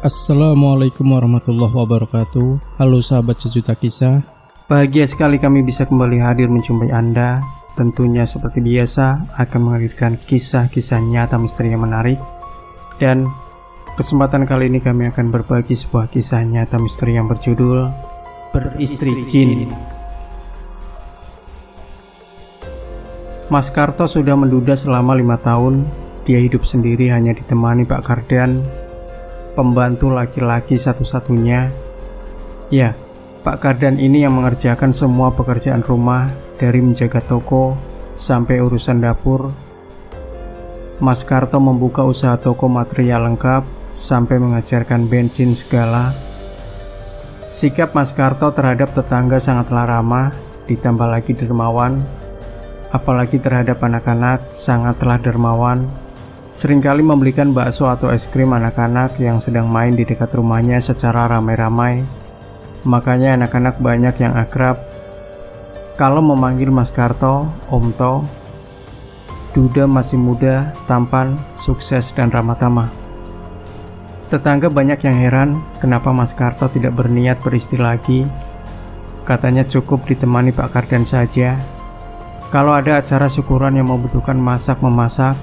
Assalamualaikum warahmatullahi wabarakatuh. Halo sahabat sejuta kisah. Bahagia sekali kami bisa kembali hadir menjumpai Anda. Tentunya seperti biasa akan menghadirkan kisah-kisah nyata misteri yang menarik. Dan kesempatan kali ini kami akan berbagi sebuah kisah nyata misteri yang berjudul Beristri Jin. Mas Karto sudah menduda selama 5 tahun. Dia hidup sendiri hanya ditemani Pak Kardan, pembantu laki-laki satu-satunya. Ya, Pak Kardan ini yang mengerjakan semua pekerjaan rumah, dari menjaga toko sampai urusan dapur. Mas Karto membuka usaha toko material lengkap sampai mengajarkan bensin segala. Sikap Mas Karto terhadap tetangga sangatlah ramah, ditambah lagi dermawan. Apalagi terhadap anak-anak sangatlah dermawan. Seringkali membelikan bakso atau es krim anak-anak yang sedang main di dekat rumahnya secara ramai-ramai. Makanya anak-anak banyak yang akrab kalau memanggil Mas Karto Om To. Duda masih muda, tampan, sukses, dan ramah tamah. Tetangga banyak yang heran kenapa Mas Karto tidak berniat beristri lagi. Katanya cukup ditemani Pak Kardan saja. Kalau ada acara syukuran yang membutuhkan masak-memasak,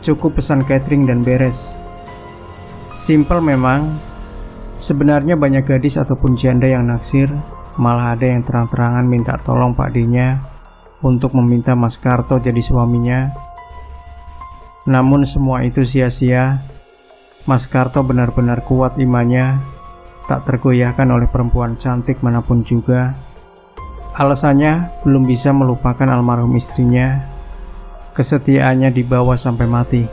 cukup pesan catering dan beres. Simpel memang. Sebenarnya banyak gadis ataupun janda yang naksir. Malah ada yang terang-terangan minta tolong Pak D-nya untuk meminta Mas Karto jadi suaminya. Namun semua itu sia-sia. Mas Karto benar-benar kuat imannya, tak tergoyahkan oleh perempuan cantik manapun juga. Alasannya belum bisa melupakan almarhum istrinya. Kesetiaannya dibawa sampai mati.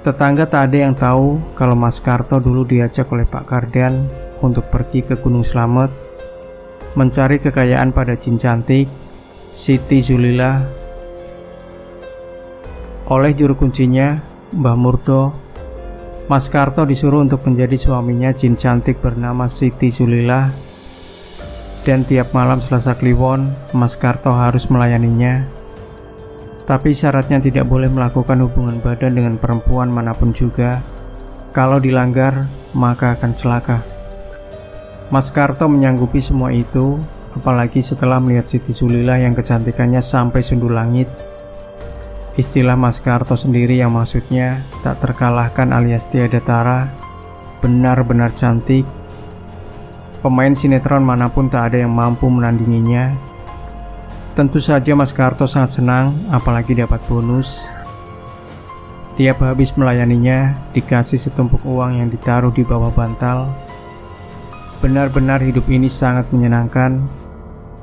Tetangga tak ada yang tahu kalau Mas Karto dulu diajak oleh Pak Kardan untuk pergi ke Gunung Slamet mencari kekayaan pada jin cantik Siti Zulillah. Oleh juru kuncinya, Mbah Murdo, Mas Karto disuruh untuk menjadi suaminya jin cantik bernama Siti Zulillah. Dan tiap malam Selasa Kliwon, Mas Karto harus melayaninya. Tapi syaratnya tidak boleh melakukan hubungan badan dengan perempuan manapun juga. Kalau dilanggar, maka akan celaka. Mas Karto menyanggupi semua itu, apalagi setelah melihat Siti Zulillah yang kecantikannya sampai sundul langit. Istilah Mas Karto sendiri yang maksudnya tak terkalahkan alias tiada tara, benar-benar cantik. Pemain sinetron manapun tak ada yang mampu menandinginya. Tentu saja Mas Karto sangat senang, apalagi dapat bonus. Tiap habis melayaninya, dikasih setumpuk uang yang ditaruh di bawah bantal. Benar-benar hidup ini sangat menyenangkan.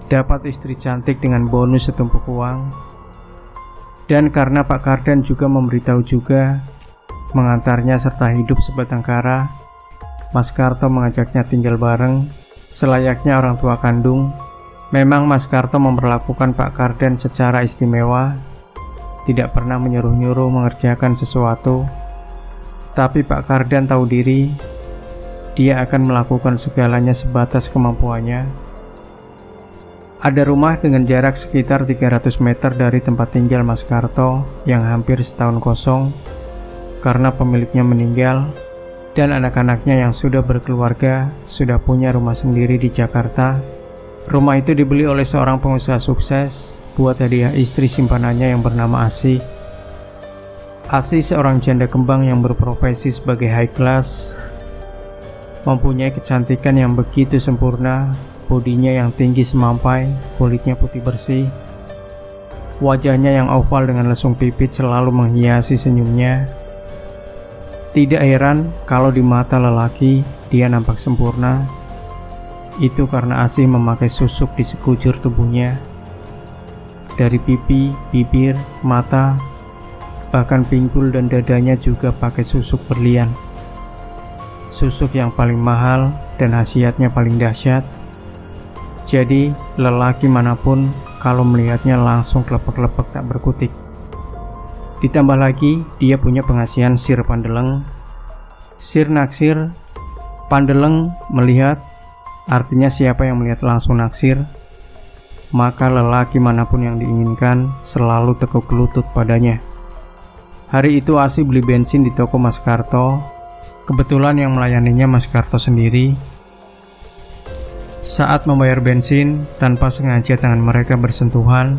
Dapat istri cantik dengan bonus setumpuk uang. Dan karena Pak Kardan juga memberitahu juga, mengantarnya serta hidup sebatang kara, Mas Karto mengajaknya tinggal bareng, selayaknya orang tua kandung. Memang Mas Karto memperlakukan Pak Kardan secara istimewa, tidak pernah menyuruh-nyuruh mengerjakan sesuatu. Tapi Pak Kardan tahu diri, dia akan melakukan segalanya sebatas kemampuannya. Ada rumah dengan jarak sekitar 300 meter dari tempat tinggal Mas Karto yang hampir setahun kosong karena pemiliknya meninggal dan anak-anaknya yang sudah berkeluarga sudah punya rumah sendiri di Jakarta. Rumah itu dibeli oleh seorang pengusaha sukses buat hadiah istri simpanannya yang bernama Asih. Asih seorang janda kembang yang berprofesi sebagai high class, mempunyai kecantikan yang begitu sempurna, bodinya yang tinggi semampai, kulitnya putih bersih, wajahnya yang oval dengan lesung pipit selalu menghiasi senyumnya. Tidak heran kalau di mata lelaki dia nampak sempurna. Itu karena Asih memakai susuk di sekujur tubuhnya. Dari pipi, bibir, mata, bahkan pinggul dan dadanya juga pakai susuk berlian. Susuk yang paling mahal dan khasiatnya paling dahsyat. Jadi lelaki manapun kalau melihatnya langsung klepek-klepek tak berkutik. Ditambah lagi dia punya pengasihan sir pandeleng. Sir naksir, pandeleng melihat. Artinya siapa yang melihat langsung naksir, maka lelaki manapun yang diinginkan selalu tekuk lutut padanya. Hari itu Asih beli bensin di toko Mas Karto. Kebetulan yang melayaninya Mas Karto sendiri. Saat membayar bensin, tanpa sengaja tangan mereka bersentuhan.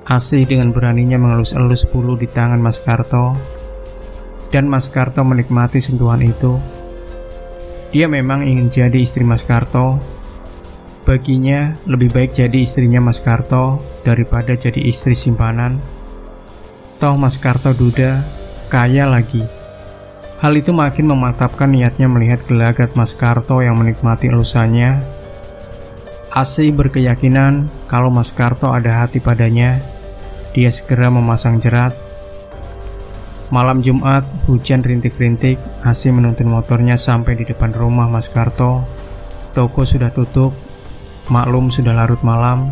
Asih dengan beraninya mengelus-elus bulu di tangan Mas Karto, dan Mas Karto menikmati sentuhan itu. Dia memang ingin jadi istri Mas Karto. Baginya, lebih baik jadi istrinya Mas Karto daripada jadi istri simpanan. Toh Mas Karto duda, kaya lagi. Hal itu makin memantapkan niatnya melihat gelagat Mas Karto yang menikmati elusannya. Asih berkeyakinan kalau Mas Karto ada hati padanya. Dia segera memasang jerat. Malam Jumat, hujan rintik-rintik. Asih menuntun motornya sampai di depan rumah Mas Karto. Toko sudah tutup. Maklum sudah larut malam.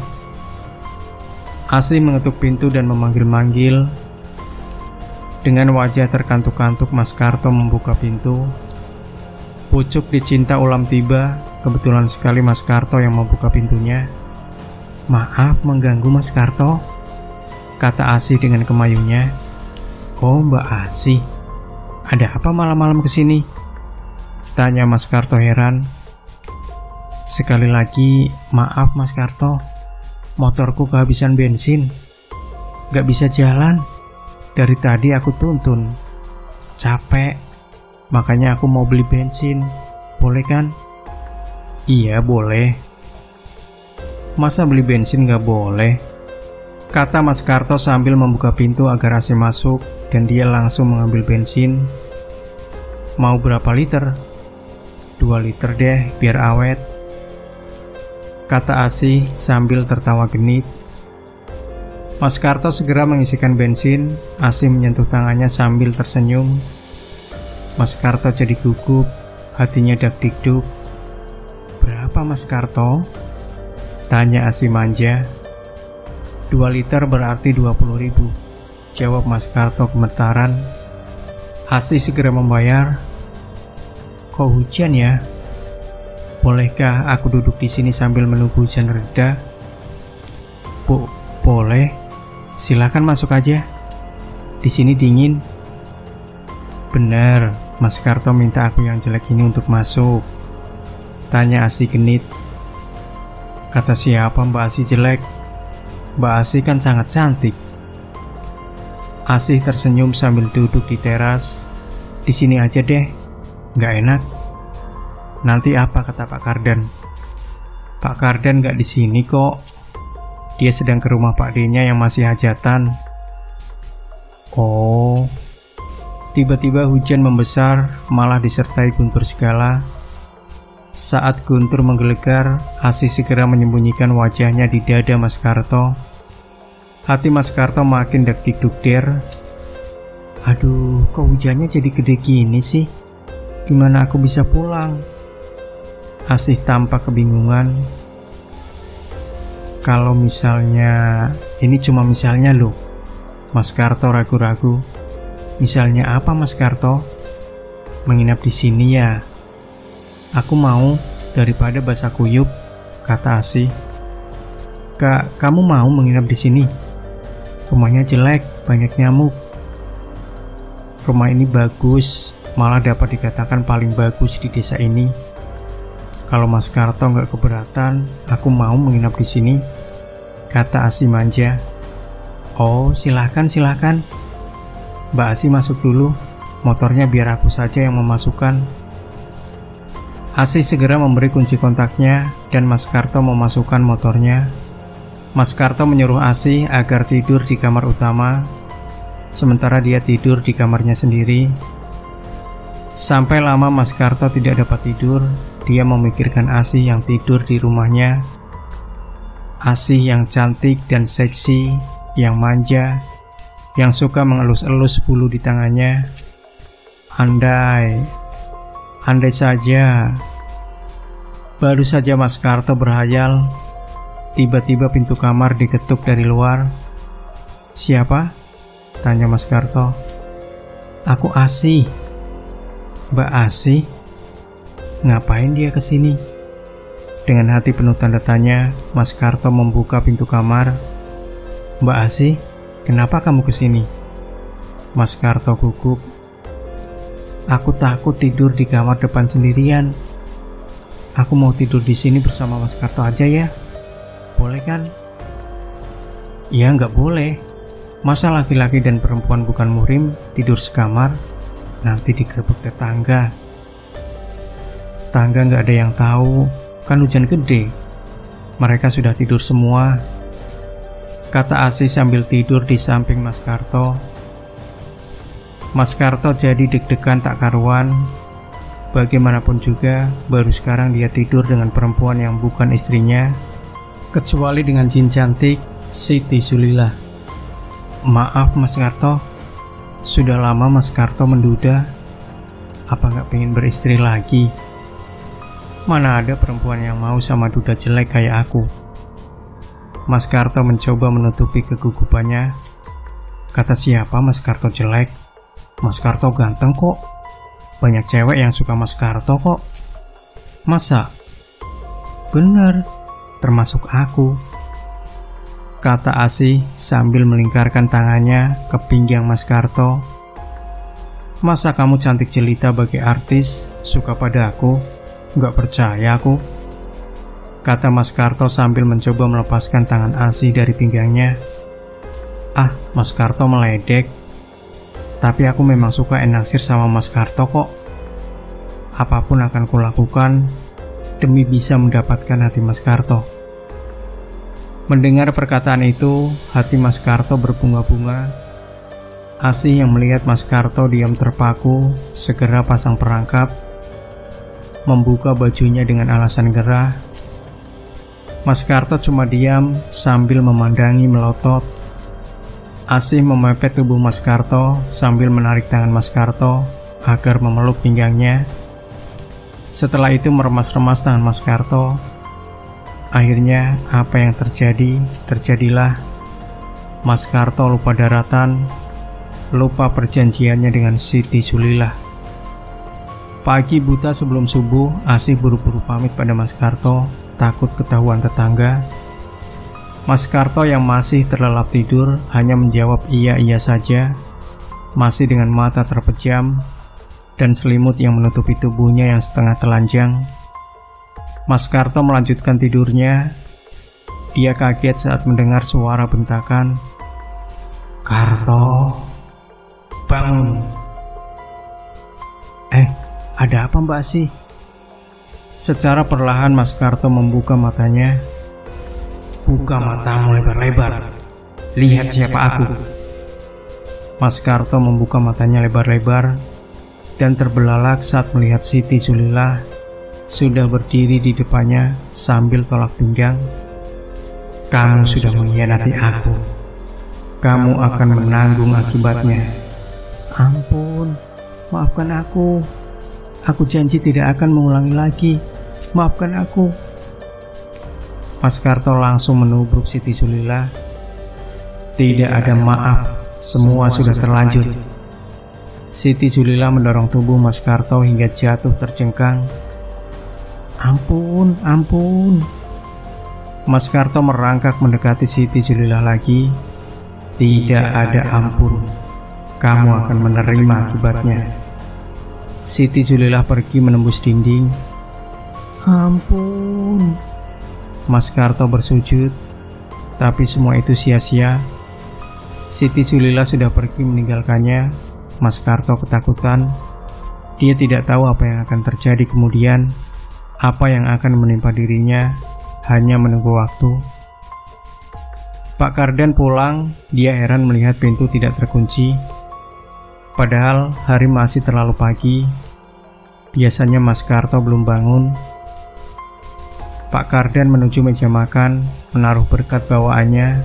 Asih mengetuk pintu dan memanggil-manggil. Dengan wajah terkantuk-kantuk, Mas Karto membuka pintu. Pucuk dicinta ulam tiba. Kebetulan sekali Mas Karto yang membuka pintunya. "Maaf mengganggu Mas Karto," kata Asih dengan kemayunya. "Oh, Mbak Asih, ada apa malam-malam kesini?" tanya Mas Karto heran. "Sekali lagi, maaf Mas Karto, motorku kehabisan bensin. Gak bisa jalan. Dari tadi aku tuntun. Capek. Makanya aku mau beli bensin. Boleh kan?" "Iya, boleh." "Masa beli bensin gak boleh?" kata Mas Karto sambil membuka pintu agar Asih masuk, dan dia langsung mengambil bensin. "Mau berapa liter?" "2 liter deh, biar awet," kata Asih sambil tertawa genit. Mas Karto segera mengisikan bensin. Asih menyentuh tangannya sambil tersenyum. Mas Karto jadi gugup, hatinya dak-dikduk. "Berapa Mas Karto?" tanya Asih manja. 2 liter berarti 20.000, jawab Mas Karto gemetaran. Asih segera membayar. "Kok hujan ya? Bolehkah aku duduk di sini sambil menunggu hujan reda?" Boleh. Silakan masuk aja. Di sini dingin." "Bener, Mas Karto minta aku yang jelek ini untuk masuk?" tanya Asih genit. "Kata siapa Mbak Asih jelek? Mbak Asih kan sangat cantik." Asih tersenyum sambil duduk di teras. "Di sini aja deh, nggak enak." "Nanti apa kata Pak Kardan?" "Pak Kardan nggak di sini kok. Dia sedang ke rumah Pak D-nya yang masih hajatan." "Oh." Tiba-tiba hujan membesar, malah disertai guntur segala. Saat guntur menggelegar, Asih segera menyembunyikan wajahnya di dada Mas Karto. Hati Mas Karto makin dak-dik-duk-der. "Aduh, kok hujannya jadi gede gini sih? Gimana aku bisa pulang?" Asih tampak kebingungan. "Kalau misalnya, ini cuma misalnya loh." Mas Karto ragu-ragu. "Misalnya apa Mas Karto?" "Menginap di sini ya." "Aku mau, daripada basah kuyup," kata Asih. "Kak, kamu mau menginap di sini? Rumahnya jelek, banyak nyamuk." "Rumah ini bagus, malah dapat dikatakan paling bagus di desa ini. Kalau Mas Karto nggak keberatan, aku mau menginap di sini," kata Asih manja. "Oh, silahkan. Mbak Asih masuk dulu. Motornya biar aku saja yang memasukkan." Asih segera memberi kunci kontaknya, dan Mas Karto memasukkan motornya. Mas Karto menyuruh Asih agar tidur di kamar utama, sementara dia tidur di kamarnya sendiri. Sampai lama Mas Karto tidak dapat tidur. Dia memikirkan Asih yang tidur di rumahnya. Asih yang cantik dan seksi, yang manja, yang suka mengelus-elus bulu di tangannya. Andai saja. Baru saja Mas Karto berhayal, tiba-tiba pintu kamar diketuk dari luar. "Siapa?" tanya Mas Karto. "Aku Asih." "Mbak Asih? Ngapain dia kesini?" Dengan hati penuh tanda tanya, Mas Karto membuka pintu kamar. "Mbak Asih, kenapa kamu kesini?" Mas Karto gugup. Aku takut tidur di kamar depan sendirian. Aku mau tidur di sini bersama Mas Karto aja ya. Boleh kan? Ya nggak boleh. Masa laki-laki dan perempuan bukan muhrim tidur sekamar? Nanti digerebek tetangga. Tetangga nggak ada yang tahu, kan hujan gede. Mereka sudah tidur semua, kata Asih sambil tidur di samping Mas Karto. Mas Karto jadi deg-degan tak karuan. Bagaimanapun juga, baru sekarang dia tidur dengan perempuan yang bukan istrinya, kecuali dengan jin cantik Siti Sulilah. Maaf Mas Karto, sudah lama Mas Karto menduda. Apa nggak pengen beristri lagi? Mana ada perempuan yang mau sama duda jelek kayak aku. Mas Karto mencoba menutupi kegugupannya. Kata siapa Mas Karto jelek? Mas Karto ganteng kok. Banyak cewek yang suka Mas Karto kok. Masa? Bener, termasuk aku, kata Asih sambil melingkarkan tangannya ke pinggang Mas Karto. Masa kamu cantik jelita bagi artis, suka pada aku? Nggak percaya aku, kata Mas Karto sambil mencoba melepaskan tangan Asih dari pinggangnya. Ah, Mas Karto meledek. Tapi aku memang suka naksir sama Mas Karto kok. Apapun akan kulakukan demi bisa mendapatkan hati Mas Karto. Mendengar perkataan itu, hati Mas Karto berbunga-bunga. Asih yang melihat Mas Karto diam terpaku, segera pasang perangkap, membuka bajunya dengan alasan gerah. Mas Karto cuma diam sambil memandangi melotot. Asih memepet tubuh Mas Karto sambil menarik tangan Mas Karto agar memeluk pinggangnya. Setelah itu meremas-remas tangan Mas Karto. Akhirnya apa yang terjadi, terjadilah. Mas Karto lupa daratan, lupa perjanjiannya dengan Siti Sulilah. Pagi buta sebelum subuh, Asih buru-buru pamit pada Mas Karto, takut ketahuan tetangga. Mas Karto yang masih terlelap tidur hanya menjawab iya-iya saja, masih dengan mata terpejam dan selimut yang menutupi tubuhnya yang setengah telanjang. Mas Karto melanjutkan tidurnya. Dia kaget saat mendengar suara bentakan. Karto, bangun. Ada apa Mbak Asih? Secara perlahan Mas Karto membuka matanya. Buka matamu lebar-lebar. Lihat siapa aku. Mas Karto membuka matanya lebar-lebar dan terbelalak saat melihat Siti Sulilah sudah berdiri di depannya sambil tolak pinggang. Kamu sudah mengkhianati aku. Kamu akan menanggung akibatnya. Ampun, maafkan aku. Aku janji tidak akan mengulangi lagi. Maafkan aku. Mas Karto langsung menubruk Siti Sulilah. Tidak ada maaf, semua sudah terlanjur. Siti Sulilah mendorong tubuh Mas Karto hingga jatuh terjengkang. Ampun, ampun. Mas Karto merangkak mendekati Siti Sulilah lagi. Tidak ada ampun. Kamu akan menerima akibatnya. Siti Sulilah pergi menembus dinding. Ampun. Mas Karto bersujud, tapi semua itu sia-sia. Siti Sulilah sudah pergi meninggalkannya. Mas Karto ketakutan. Dia tidak tahu apa yang akan terjadi kemudian, apa yang akan menimpa dirinya, hanya menunggu waktu. Pak Kardan pulang, dia heran melihat pintu tidak terkunci. Padahal hari masih terlalu pagi. Biasanya Mas Karto belum bangun. Pak Kardan menuju meja makan, menaruh berkat bawaannya,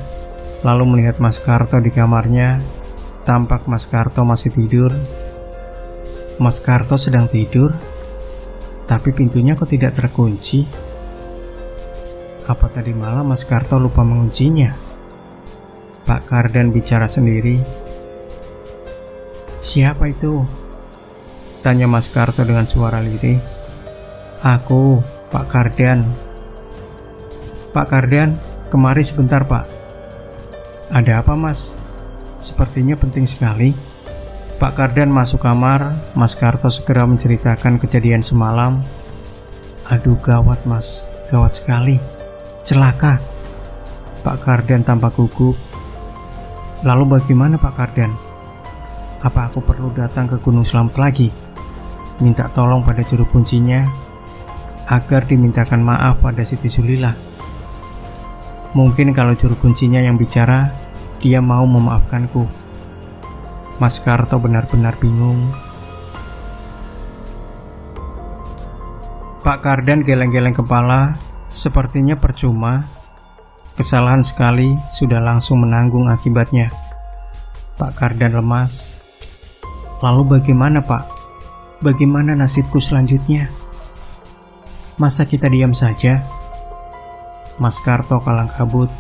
lalu melihat Mas Karto di kamarnya. Tampak Mas Karto masih tidur. Mas Karto sedang tidur, tapi pintunya kok tidak terkunci? Apa tadi malam Mas Karto lupa menguncinya? Pak Kardan bicara sendiri. Siapa itu? Tanya Mas Karto dengan suara lirih. Aku, Pak Kardan. Pak Kardan, kemari sebentar Pak. Ada apa Mas? Sepertinya penting sekali. Pak Kardan masuk kamar. Mas Karto segera menceritakan kejadian semalam. Aduh gawat mas, gawat sekali. Celaka. Pak Kardan tampak gugup. Lalu bagaimana Pak Kardan? Apa aku perlu datang ke Gunung Slamet lagi? Minta tolong pada juru kuncinya agar dimintakan maaf pada Siti Sulilah. Mungkin kalau juru kuncinya yang bicara, dia mau memaafkanku. Mas Karto benar-benar bingung. Pak Kardan geleng-geleng kepala. Sepertinya percuma. Kesalahan sekali sudah langsung menanggung akibatnya. Pak Kardan lemas. Lalu bagaimana Pak? Bagaimana nasibku selanjutnya? Masa kita diam saja? Mas Karto kalang kabut.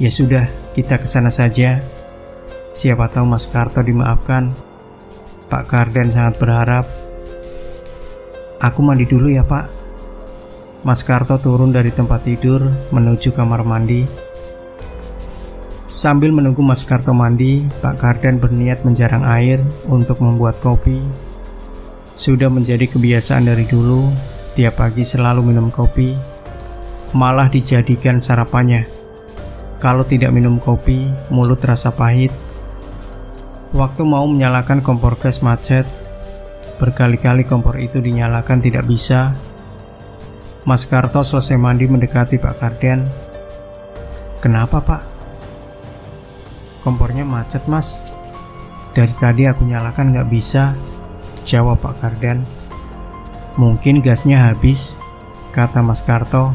Ya sudah, kita ke sana saja. Siapa tahu Mas Karto dimaafkan. Pak Kardan sangat berharap. Aku mandi dulu ya Pak. Mas Karto turun dari tempat tidur menuju kamar mandi. Sambil menunggu Mas Karto mandi, Pak Kardan berniat menjarang air untuk membuat kopi. Sudah menjadi kebiasaan dari dulu, tiap pagi selalu minum kopi. Malah dijadikan sarapannya. Kalau tidak minum kopi, mulut terasa pahit. Waktu mau menyalakan kompor gas macet, berkali-kali kompor itu dinyalakan tidak bisa. Mas Karto selesai mandi mendekati Pak Kardan. Kenapa Pak? Kompornya macet mas. Dari tadi aku nyalakan nggak bisa, jawab Pak Kardan. Mungkin gasnya habis, kata Mas Karto.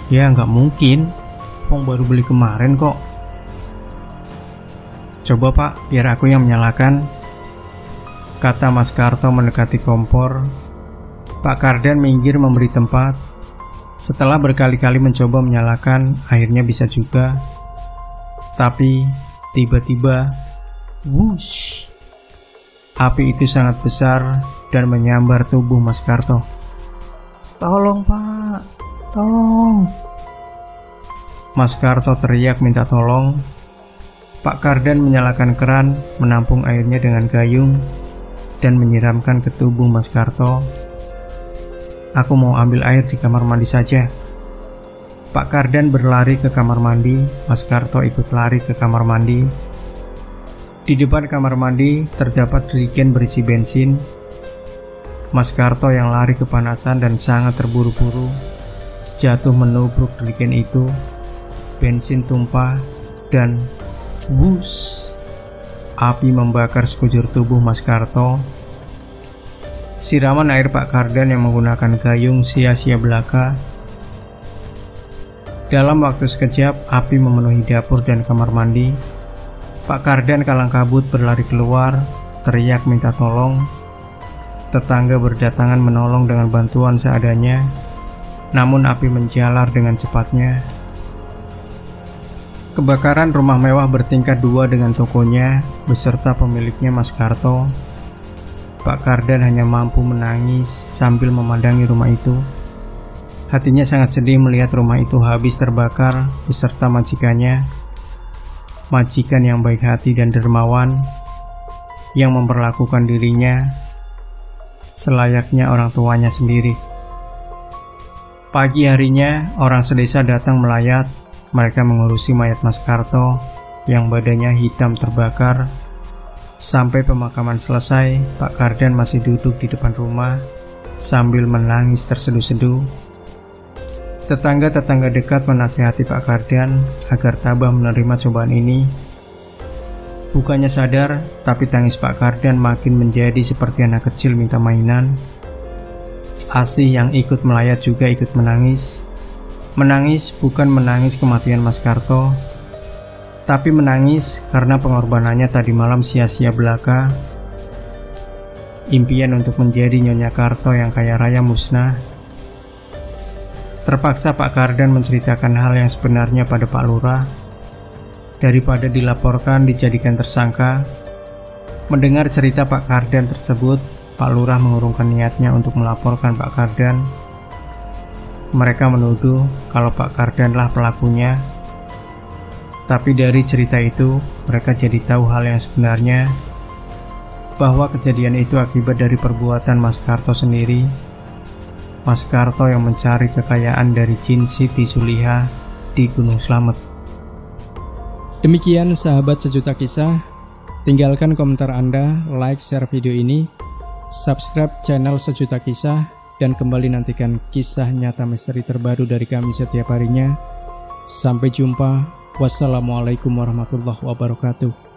Ya nggak mungkin, Pong baru beli kemarin kok. Coba Pak, biar aku yang menyalakan, kata Mas Karto mendekati kompor. Pak Kardan minggir memberi tempat. Setelah berkali-kali mencoba menyalakan, akhirnya bisa juga. Tapi tiba-tiba, wush, api itu sangat besar dan menyambar tubuh Mas Karto. Tolong Pak, tolong. Mas Karto teriak minta tolong. Pak Kardan menyalakan keran, menampung airnya dengan gayung, dan menyiramkan ke tubuh Mas Karto. Aku mau ambil air di kamar mandi saja. Pak Kardan berlari ke kamar mandi, Mas Karto ikut lari ke kamar mandi. Di depan kamar mandi terdapat jerigen berisi bensin. Mas Karto yang lari kepanasan dan sangat terburu-buru, jatuh menubruk jerigen itu. Bensin tumpah dan wush, api membakar sekujur tubuh Mas Karto. Siraman air Pak Kardan yang menggunakan gayung sia-sia belaka. Dalam waktu sekejap, api memenuhi dapur dan kamar mandi. Pak Kardan kalang kabut berlari keluar, teriak minta tolong. Tetangga berdatangan menolong dengan bantuan seadanya, namun api menjalar dengan cepatnya. Kebakaran rumah mewah bertingkat 2 dengan tokonya beserta pemiliknya Mas Karto. Pak Kardan hanya mampu menangis sambil memandangi rumah itu. Hatinya sangat sedih melihat rumah itu habis terbakar beserta majikannya. Majikan yang baik hati dan dermawan, yang memperlakukan dirinya selayaknya orang tuanya sendiri. Pagi harinya, orang sedesa datang melayat. Mereka mengurusi mayat Mas Karto yang badannya hitam terbakar. Sampai pemakaman selesai, Pak Kardan masih duduk di depan rumah sambil menangis terseduh-seduh. Tetangga-tetangga dekat menasihati Pak Kardan agar tabah menerima cobaan ini. Bukannya sadar, tapi tangis Pak Kardan makin menjadi seperti anak kecil minta mainan. Asih yang ikut melayat juga ikut menangis. Menangis bukan menangis kematian Mas Karto, tapi menangis karena pengorbanannya tadi malam sia-sia belaka. Impian untuk menjadi Nyonya Karto yang kaya raya musnah. Terpaksa Pak Kardan menceritakan hal yang sebenarnya pada Pak Lurah. Daripada dilaporkan dijadikan tersangka. Mendengar cerita Pak Kardan tersebut, Pak Lurah mengurungkan niatnya untuk melaporkan Pak Kardan. Mereka menuduh kalau Pak Kardanlah pelakunya. Tapi dari cerita itu, mereka jadi tahu hal yang sebenarnya, bahwa kejadian itu akibat dari perbuatan Mas Karto sendiri. Mas Karto yang mencari kekayaan dari jin Siti Zuliha di Gunung Slamet. Demikian sahabat Sejuta Kisah, tinggalkan komentar Anda, like, share video ini, subscribe channel Sejuta Kisah, dan kembali nantikan kisah nyata misteri terbaru dari kami setiap harinya. Sampai jumpa. Wassalamualaikum warahmatullahi wabarakatuh.